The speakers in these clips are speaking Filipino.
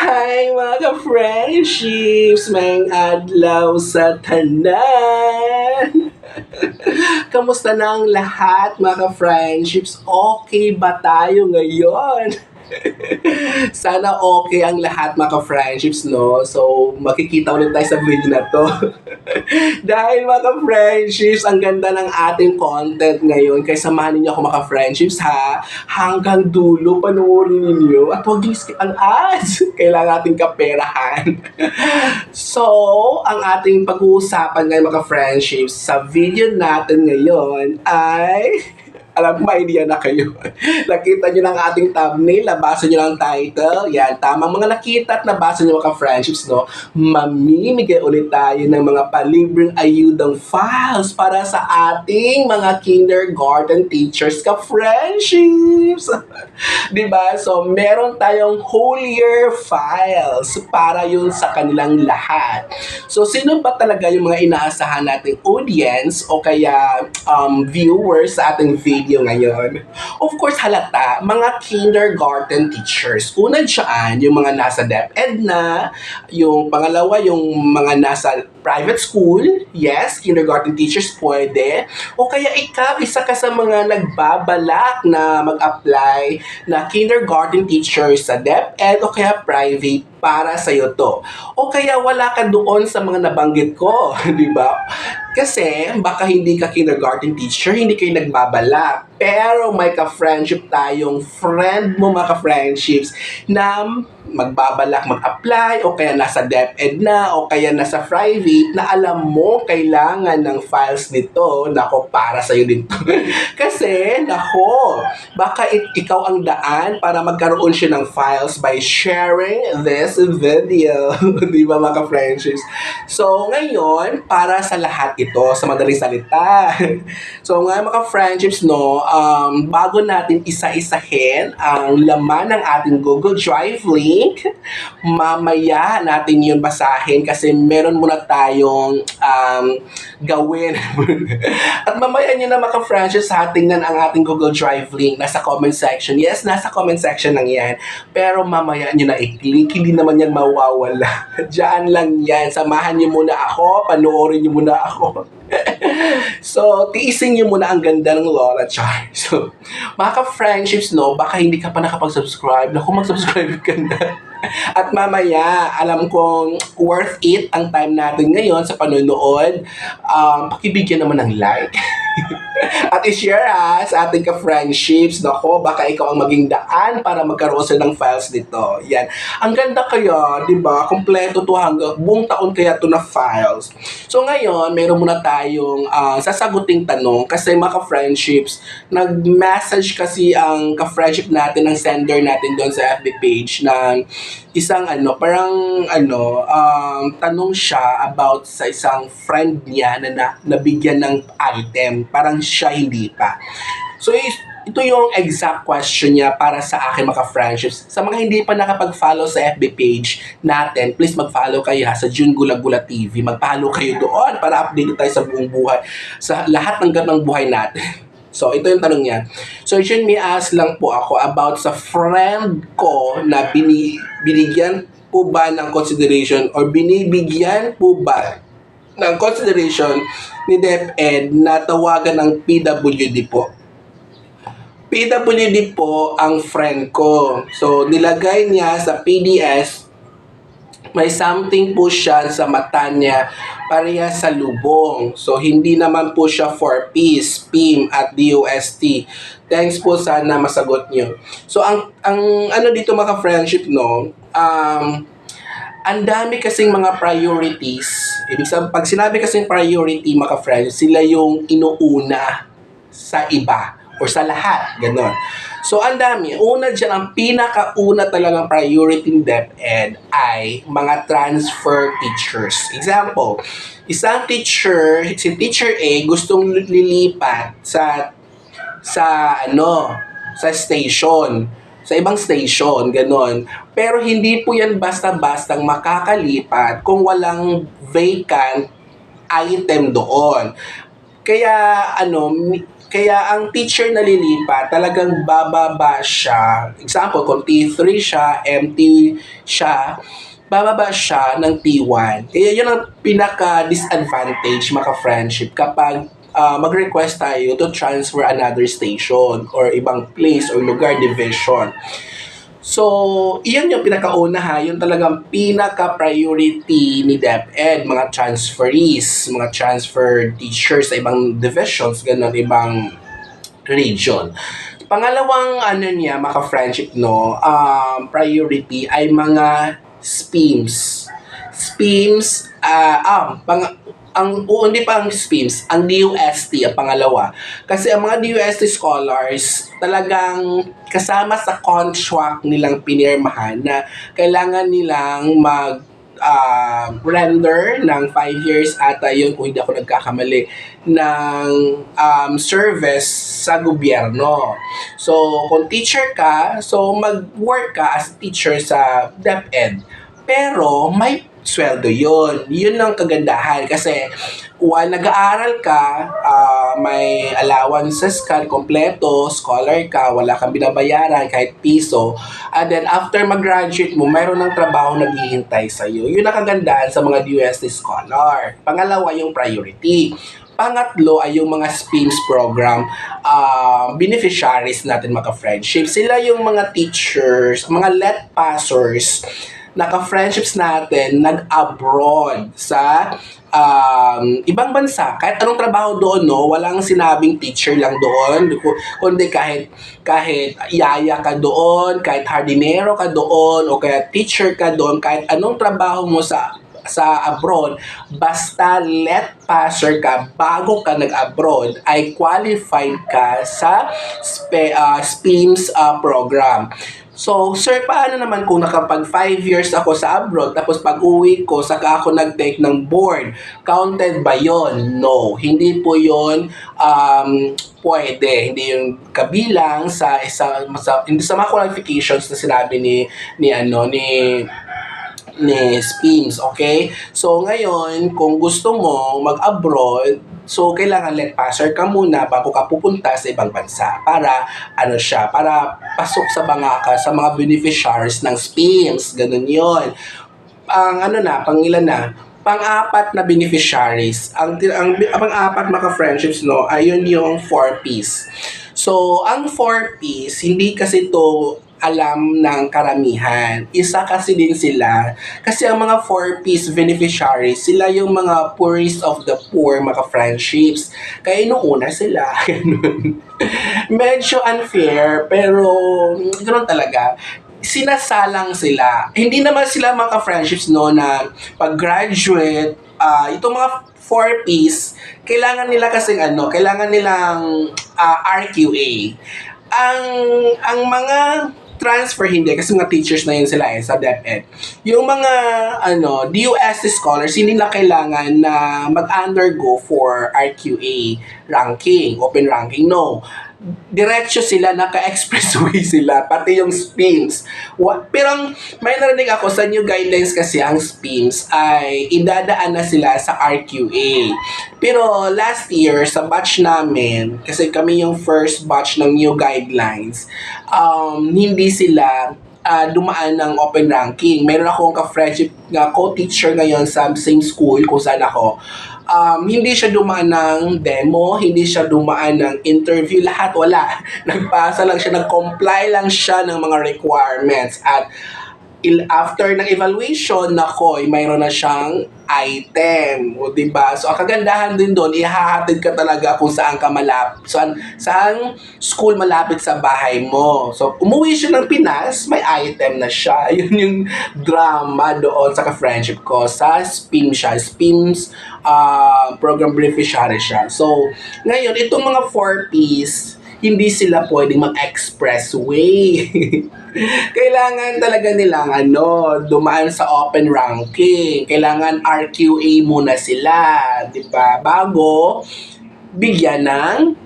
Hi mga ka-friendships! Mayang adlaw sa tanan! Kamusta na ang lahat mga ka-friendships? Okay ba tayo ngayon? Sana okay ang lahat mga ka-friendships, no? So, makikita ulit tayo sa video na to. Dahil mga ka-friendships, ang ganda ng ating content ngayon. Kaya samahan ninyo ako mga ka-friendships ha. Hanggang dulo, panoorin ninyo. At huwag niyo skip ang ads. Kailangan ating kaperahan. So, ang ating pag-uusapan ngayon mga ka-friendships sa video natin ngayon ay alam ko, may idea na kayo. Nakita nyo ng ating thumbnail, nabasa nyo ng title. Yan, tamang mga nakita at nabasa nyo mga friendships, no? Mamimigay ulit tayo ng mga palibreng ayudang files para sa ating mga kindergarten teachers ka-friendships. Diba? So, meron tayong whole year files para yun sa kanilang lahat. So, sino ba talaga yung mga inaasahan nating audience o kaya viewers sa ating video ngayon? Of course, halata, mga kindergarten teachers. Una dyan, yung mga nasa DepEd na, yung pangalawa, yung mga nasa private school, yes, kindergarten teachers pwede. O kaya ikaw, isa ka sa mga nagbabalak na mag-apply na kindergarten teachers sa DepEd o kaya private para sa'yo to. O kaya wala ka doon sa mga nabanggit ko, di ba? Kasi baka hindi ka kindergarten teacher, hindi kayo nagbabalak. Pero may ka-friendship tayong friend mo mga ka-friendships na magbabalak mag-apply o kaya nasa DepEd na o kaya nasa private na alam mo kailangan ng files nito. Nako, para sa'yo din to. Kasi, nako, baka ikaw ang daan para magkaroon siya ng files by sharing this video. Di ba mga ka-friendships? So, ngayon, para sa lahat ito, sa madaling salita. So, ngayon mga friendships, no, bago natin isa-isahin ang laman ng ating Google Drive link, mamaya natin yun basahin kasi meron muna tayong gawin. At mamaya nyo na mga friendships, tingnan ang ating Google Drive link. Nasa comment section. Yes, nasa comment section lang yan. Pero mamaya nyo na i-click. Hindi naman yan mawawala. Diyan lang yan. Samahan nyo muna ako. Panoorin nyo muna ako. So, tiisin nyo muna ang ganda ng Lola Char. So, mga ka-friendships, no, baka hindi ka pa nakapag-subscribe. Naku, mag-subscribe ka na. At mamaya, alam kong worth it ang time natin ngayon sa panonood. Pakibigyan naman ng like. At i-share sa ating ka-friendships. Nako, baka ikaw ang maging daan para magkaroon sila ng files dito. Yan. Ang ganda kaya, di ba? Kompleto to hanggang buong taon kaya to na files. So ngayon, meron muna tayong sasaguting tanong kasi mga ka-friendships, nag-message kasi ang ka-friendship natin, ang sender natin doon sa FB page na isang tanong siya about sa isang friend niya na nabigyan ng item. Parang siya hindi pa. So, ito yung exact question niya para sa akin mga friendships. Sa mga hindi pa nakapag-follow sa FB page natin, please mag-follow kayo sa June Gula-Gula TV. Mag-follow kayo doon para update tayo sa buong buhay, sa lahat ng ganang buhay natin. So, ito yung tanong niya. So, June, may ask lang po ako about sa friend ko na binigyan po ba ng consideration or binibigyan po ba ng consideration ni DepEd na tawagan ng PWD po. PWD po ang friend ko. So, nilagay niya sa PDS, may something po siya sa mata niya pareha sa lubong. So, hindi naman po siya for peace, PIM at DOST. Thanks po, sana masagot niyo. So, ang ano dito mga friendship, no, ang dami kasing mga priorities. Ibig sabihin, pag sinabi kasing priority, mga friends, sila yung inuuna sa iba or sa lahat. Ganon. So, ang dami. Una dyan, ang pinakauna talagang priority ng DepEd ay mga transfer teachers. Example, isang teacher, si Teacher A, gustong lilipat sa station, sa ibang station, ganon. Pero hindi po yan basta-bastang makakalipat kung walang vacant item doon. Kaya Kaya ang teacher na lilipat, talagang bababa siya. Example, kung T3 siya, MT siya, bababa siya ng T1. Kaya yun ang pinaka-disadvantage, maka-friendship, kapag mag-request tayo to transfer another station or ibang place or lugar, division. So, iyan yung pinakauna ha, yung talagang pinaka-priority ni DepEd, mga transferees, mga transfer teachers sa ibang divisions, ganun, ibang region. Pangalawang ano niya, maka-friendship, no, priority ay mga SPEMS. SPEMS, hindi pa ang SPEMS, ang DUST, ang pangalawa. Kasi ang mga DUST scholars, talagang kasama sa contract nilang pinirmahan na kailangan nilang render ng 5 years ata yun, kung hindi ako nagkakamali, ng service sa gobyerno. So, kung teacher ka, so mag-work ka as teacher sa DepEd. Pero may sweldo yun. Yun lang kagandahan kasi nag-aaral ka, may allowances ka, kompleto, scholar ka, wala kang binabayaran kahit piso. And then after mag-graduate mo, mayroon ng trabaho naghihintay sa'yo. Yun ang kagandahan sa mga DUST scholar. Pangalawa, yung priority. Pangatlo ay yung mga SPEMS program beneficiaries natin, maka-friendship. Sila yung mga teachers, mga let passers, naka-friendships natin, nag-abroad sa ibang bansa. Kahit anong trabaho doon, no, walang sinabing teacher lang doon, kundi kahit yaya ka doon, kahit hardinero ka doon, o kaya teacher ka doon, kahit anong trabaho mo sa abroad, basta let passer ka bago ka nag-abroad, ay qualified ka sa SPEMS program. So, sir, paano naman kung nakapag 5 years ako sa abroad, tapos pag uwi ko, saka ako nag-take ng board, counted ba yon? No, hindi po yon pwede. Hindi yung kabilang hindi sa mga qualifications na sinabi ni SPEMS, okay? So, ngayon, kung gusto mo mag-abroad, so kailangan let passer ka muna bago ka pupunta sa ibang bansa para para pasok sa mga beneficiaries ng SPEMS, ganun 'yon. Ang pangilan na, pang-apat na beneficiaries. Ang pang-apat, maka-friendships, no, ayun yung 4Ps. So, ang 4Ps, hindi kasi to alam ng karamihan. Isa kasi din sila. Kasi ang mga 4Ps beneficiaries, sila yung mga poorest of the poor, maka-friendships. Kaya inuuna sila. Medyo unfair, pero ganoon talaga. Sinasalang sila. Hindi naman sila maka-friendships, no, na pag-graduate, itong mga 4Ps, kailangan nila kasing kailangan nilang RQA. Ang mga transfer hindi, kasi mga teachers na yun sila sa DepEd. Yung mga DUST scholars, hindi na kailangan na mag-undergo for RQA ranking, open ranking, no. Diretso sila, naka-expressway sila, pati yung SPEMS. Pero may narinig ako sa new guidelines kasi, ang SPEMS ay idadaan na sila sa RQA. Pero last year, sa batch namin, kasi kami yung first batch ng new guidelines, hindi sila dumaan ng open ranking. Meron akong ka-friendship na co-teacher ngayon sa same school kung saan ako. Hindi siya dumaan ng demo, hindi siya dumaan ng interview, lahat wala. Nagpasa lang siya, nag-comply lang siya ng mga requirements. At after ng evaluation, mayroon na siyang item. O, diba? So, ang kagandahan din doon, ihahatid ka talaga kung saan ka saan school malapit sa bahay mo. So, umuwi siya ng Pinas, may item na siya. Yun yung drama doon sa ka-friendship ko. Sa SPEMS siya. SPEMS program beneficiary siya. So, ngayon, itong mga 4Ps, hindi sila pwedeng mag-expressway. Kailangan talaga nilang dumaan sa open ranking. Kailangan RQA muna sila, 'di ba? Bago bigyan ng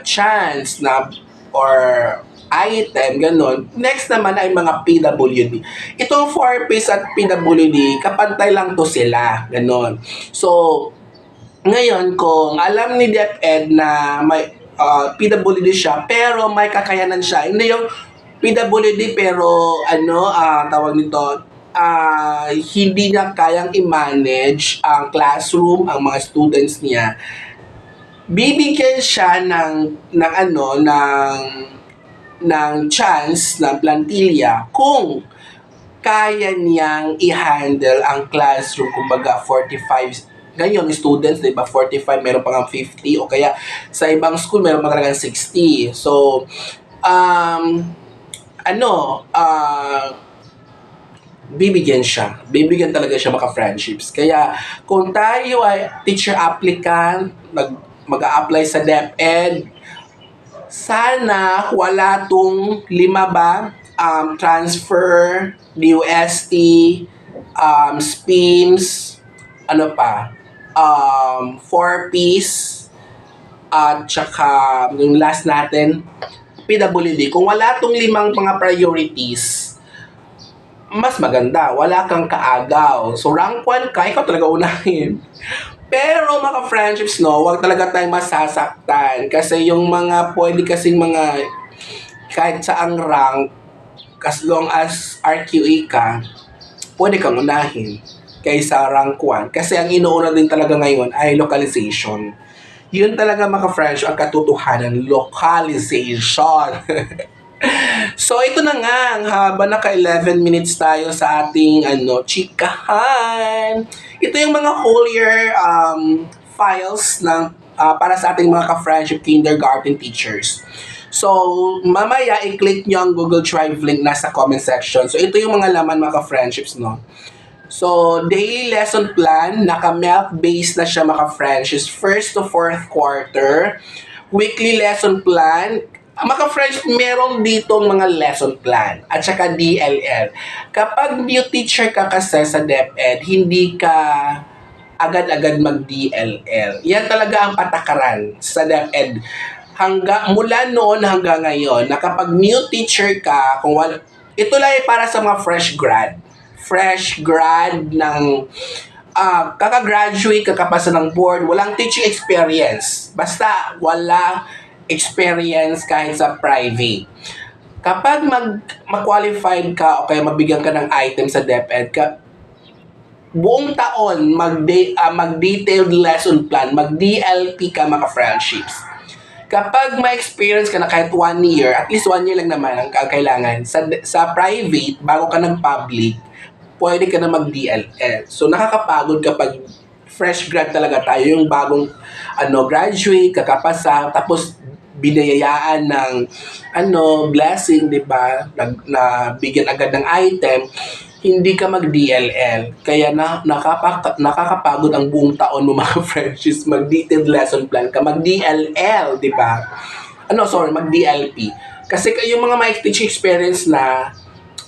chance na or item, ganun. Next naman ay mga PWD. Itong 4Ps at PWD, kapantay lang to sila, ganun. So, ngayon, kung alam ni DepEd na PWD siya, pero may kakayanan siya. Hindi yung PWD pero tawag nito, hindi niya kayang i-manage ang classroom, ang mga students niya. Bibigyan siya ng chance ng plantilla kung kaya niyang i-handle ang classroom, kumbaga 45 ngayon students, di ba, 45, meron pa nga 50, o kaya sa ibang school meron pa talagang 60. So ano, bibigyan talaga siya maka-friendships. Kaya kung tayo ay teacher applicant, mag-a-apply sa DepEd, sana wala tong 5 ba, transfer, DUST, SPIMS, ano pa, 4Ps, at saka yung last natin, PWD. Kung wala tong 5 mga priorities, mas maganda. Wala kang kaagaw. So, rank 1 ka, ikaw talaga unahin. Pero mga friendships, no, wag talaga tayong masasaktan. Kasi yung mga, pwede kasing mga, kahit saang rank, as long as RQA ka, pwede kang unahin kaysa rank 1. Kasi ang inuuna din talaga ngayon ay localization. Yun talaga mga friends, ang katotohanan, localization. So ito na nga, ang haba na 11 minutes tayo sa ating chikahan. Ito yung mga whole year files ng para sa ating mga ka-friendship kindergarten teachers. So, mamaya i-click nyo ang Google Drive link nasa comment section. So, ito yung mga laman mga ka-friendships, no? So, daily lesson plan, naka-MELC-based na siya mga friendships, 1st to 4th quarter. Weekly lesson plan, mga friends, meron ditong mga lesson plan at saka DLL. Kapag new teacher ka kasi sa DepEd, hindi ka agad-agad mag-DLL. Yan talaga ang patakaran sa DepEd. Mula noon hanggang ngayon, na kapag new teacher ka, ito lang ay para sa mga fresh grad ng kakagraduate, kakapasa ng board, walang teaching experience. Basta wala experience kahit sa private. Kapag mag-qualified ka o kaya mabigyan ka ng item sa DepEd, buong taon mag-detailed lesson plan, mag-DLP ka mga friendships. Kapag may experience ka na kahit 1 year, at least 1 year lang naman ang kailangan, sa private, bago ka ng public, pwede ka na mag-DLL. So, nakakapagod kapag fresh grad talaga tayo, yung bagong graduate, kakapasa, tapos binayayaan ng blessing, di ba? Na bigyan agad ng item, hindi ka mag-DLL. Kaya nakakapagod ang buong taon mo mga friendships, mag-detailed lesson plan ka, mag-DLL, di ba? Mag-DLP. Kasi yung mga may teaching experience na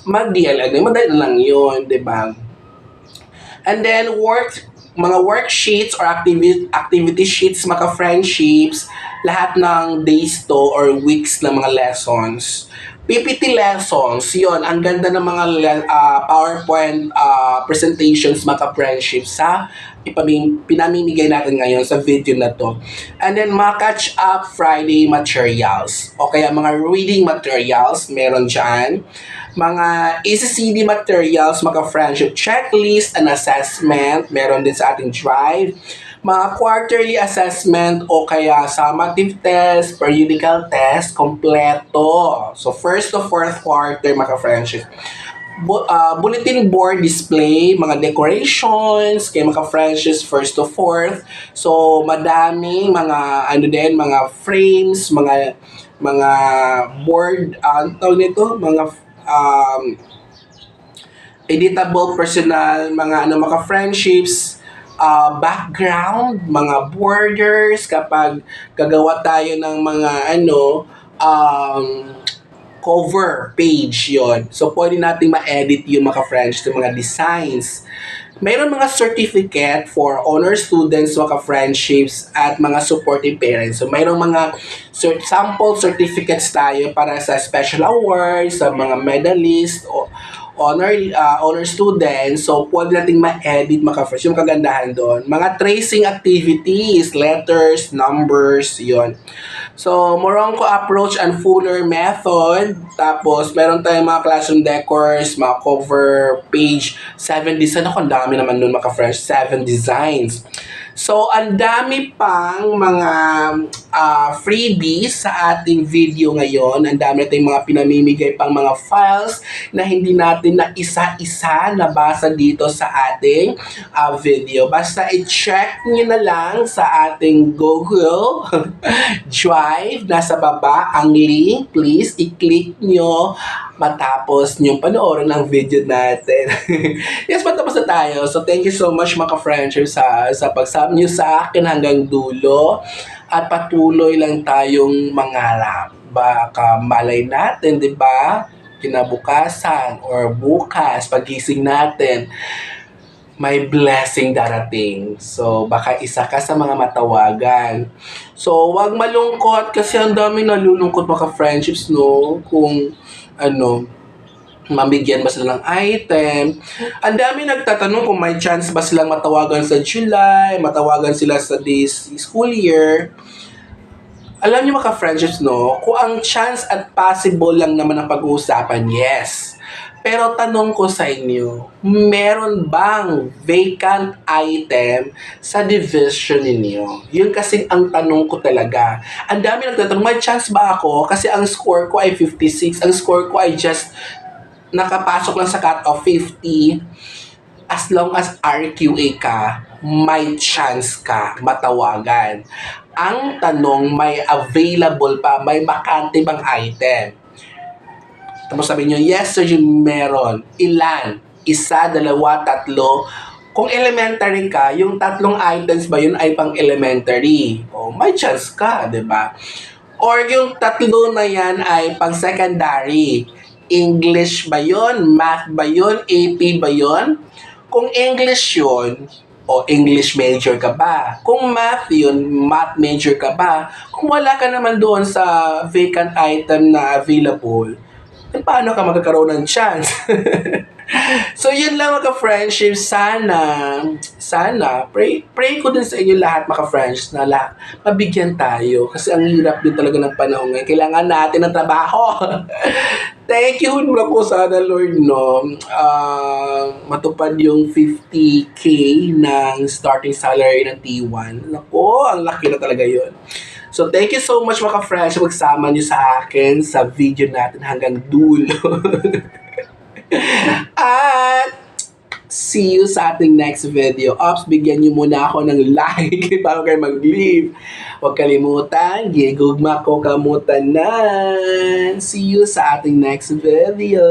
mag-DLL, madali na lang yun, di ba? And then, mga worksheets or activity sheets, mga friendships, lahat ng days to or weeks na mga lessons. PPT lessons, yon ang ganda ng mga PowerPoint presentations, mga friendships sa pinamimigay natin ngayon sa video na to. And then mga catch-up Friday materials o kaya mga reading materials, meron dyan. Mga ECCD materials, mga friendship checklist and assessment, meron din sa ating drive. Mga quarterly assessment o kaya summative test, periodical test, kompleto. So, 1st to 4th quarter, mga friendship. Bulletin board display, mga decorations, kay mga friendships 1st to 4th. So, madaming mga mga frames, mga board, tawag nito, mga editable personal, mga friendships, background, mga borders, kapag gagawa tayo ng mga cover page yon. So, pwede natin ma-edit yung mga friends, yung mga designs. Mayroon mga certificate for honor students, mga friendships, at mga supporting parents. So, mayroong mga sample certificates tayo para sa special awards, sa mga medalist, honor student. So, pwede nating ma-edit mga ka-friends. Yung kagandahan doon. Mga tracing activities, letters, numbers, yon. So, Moronco approach and Fuller method. Tapos, meron tayong mga classroom decors, mga cover page, 7 design. Ako, ang dami naman nun mga friends, 7 designs. So, ang dami pang mga freebies sa ating video ngayon. Ang dami natin mga pinamimigay pang mga files na hindi natin na isa-isa nabasa dito sa ating video. Basta i-check nyo na lang sa ating Google Drive. Nasa baba ang link. Please, i-click nyo matapos nyo panoorin ang video natin. Yes, matapos na tayo. So, thank you so much mga ka-friendship sa pagsama nyo sa akin hanggang dulo. At patuloy lang tayong mangarap. Baka malay natin, di ba? Kinabukasan or bukas, pagising natin, may blessing darating. So, baka isa ka sa mga matawagan. So, wag malungkot kasi ang daming nalulungkot mga friendships, no? Kung, mabigyan ba sila ng item. Ang dami nagtatanong kung may chance ba silang matawagan sa July, matawagan sila sa this school year. Alam niyo mga friendships, no? Kung ang chance at possible lang naman ang pag-uusapan, yes. Pero tanong ko sa inyo, meron bang vacant item sa division ninyo? Yun kasi ang tanong ko talaga. Ang dami nagtatanong, may chance ba ako? Kasi ang score ko ay 56. Ang score ko ay just nakapasok lang sa cut-off 50. As long as RQA ka, may chance ka matawagan. Ang tanong, may available pa, may bakante bang item? Tapos sabihin nyo, yes sir, yun meron. Ilan? Isa, dalawa, tatlo. Kung elementary ka, yung tatlong items ba yun ay pang elementary? O, may chance ka, di ba? Or yung tatlo na yan ay pang secondary. English ba yun? Math ba yun? AP ba yun? Kung English yun, o English major ka ba? Kung math yun, math major ka ba? Kung wala ka naman doon sa vacant item na available, eh, paano ka magkakaroon ng chance? So, yun lang mga friendship. Sana, pray ko din sa inyo lahat mga friends na mabigyan tayo. Kasi ang hirap din talaga ng panahon ngayon. Kailangan natin ng trabaho. Thank you muna po sana, Lord, no? Matupad yung 50K ng starting salary ng T1. Naku, ang laki na talaga yun. So, thank you so much mga friends magsama nyo sa akin sa video natin hanggang dulo. At see you sa ating next video. Ops, bigyan nyo muna ako ng like bago kayo mag-leave. Huwag kalimutan, gigugma ko kamutanan. See you sa ating next video.